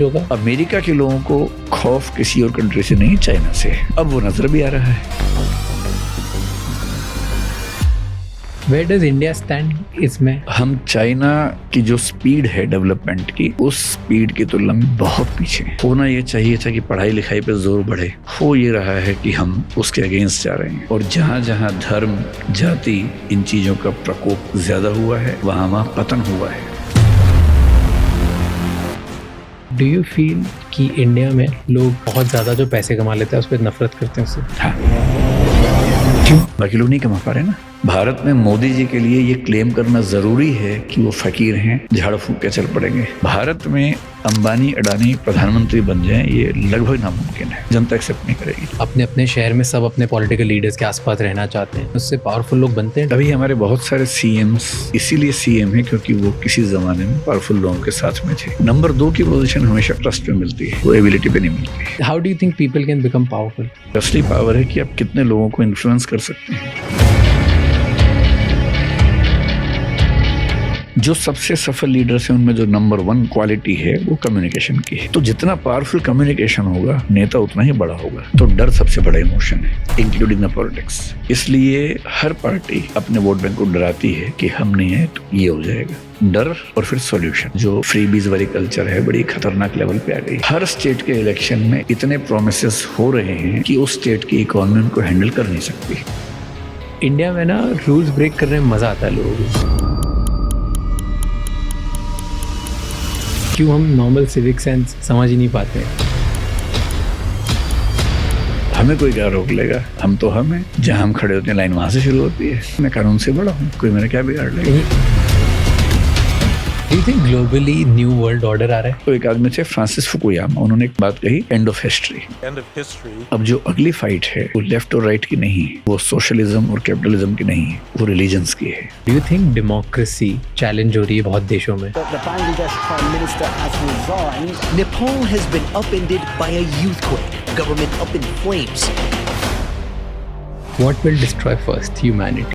होगा। अमेरिका के लोगों को खौफ किसी और कंट्री से नहीं, चाइना से। अब वो नजर भी आ रहा है। Where does India stand इसमें? हम चाइना की जो स्पीड है डेवलपमेंट की, उस स्पीड की तुलना में बहुत पीछे हैं। होना ये चाहिए था कि पढ़ाई लिखाई पे जोर बढ़े। हो ये रहा है कि हम उसके अगेंस्ट जा रहे हैं, और जहाँ जहाँ धर्म, जाति, इन चीजों का प्रकोप ज्यादा हुआ है, वहाँ पतन हुआ है। Do you feel कि इंडिया में लोग बहुत ज्यादा जो पैसे कमा लेते हैं उस पर नफरत करते हैं उससे? हाँ, क्यों? बाकी लोग नहीं कमा पा रहे ना। भारत में मोदी जी के लिए ये क्लेम करना जरूरी है कि वो फकीर हैं, झाड़ फूंक के चल पड़ेंगे। भारत में अंबानी अडानी प्रधानमंत्री बन जाएं, ये लगभग नामुमकिन है। जनता एक्सेप्ट नहीं करेगी। अपने अपने शहर में सब अपने पॉलिटिकल लीडर्स के आसपास रहना चाहते हैं, उससे पावरफुल लोग बनते हैं। अभी हमारे बहुत सारे सीएम्स इसीलिए सीएम है क्योंकि वो किसी जमाने में पावरफुल लोगों के साथ में थे। नंबर 2 की पोजीशन हमेशा ट्रस्ट में मिलती है, वो एबिलिटी पे नहीं मिलती। How do you think people can become powerful? असली पावर है कि आप कितने लोगों को इन्फ्लुएंस कर सकते हैं। जो सबसे सफल लीडर्स हैं उनमें जो नंबर 1 क्वालिटी है वो कम्युनिकेशन की है। तो जितना पावरफुल कम्युनिकेशन होगा, नेता उतना ही बड़ा होगा। तो डर सबसे बड़ा इमोशन है, इंक्लूडिंग द पॉलिटिक्स। इसलिए हर पार्टी अपने वोट बैंक को डराती है कि हम नहीं है तो ये हो जाएगा। डर और फिर सॉल्यूशन। जो फ्रीबीज वाली कल्चर है बड़ी खतरनाक लेवल पे आ गई। हर स्टेट के इलेक्शन में इतने प्रोमिसेस हो रहे हैं कि उस स्टेट की इकोनॉमी उनको हैंडल कर नहीं सकती। इंडिया में ना रूल्स ब्रेक करने में मजा आता है लोगों को। क्यों हम नॉर्मल सिविक सेंस समझ ही नहीं पाते हैं? हमें कोई क्या रोक लेगा? हम तो हम हैं। जहाँ हम खड़े होते हैं लाइन वहां से शुरू होती है। मैं कानून से बड़ा हूँ, कोई मेरा क्या बिगाड़ लेगा? Do you think globally new world order आ रहा है? तो एक आदमी थे फ्रांसिस फुकुयामा, उन्होंने एक बात कही, एंड ऑफ हिस्ट्री। अब जो अगली फाइट है वो लेफ्ट और राइट की नहीं है, वो सोशलिज्म और कैपिटलिज्म की नहीं है, वो रिलीजन्स की है। Do you think democracy challenge हो रही है बहुत देशों में? The Bangladesh Prime Minister has resigned. Nepal has been upended by a youthquake. Government up in flames. What will destroy first? Humanity.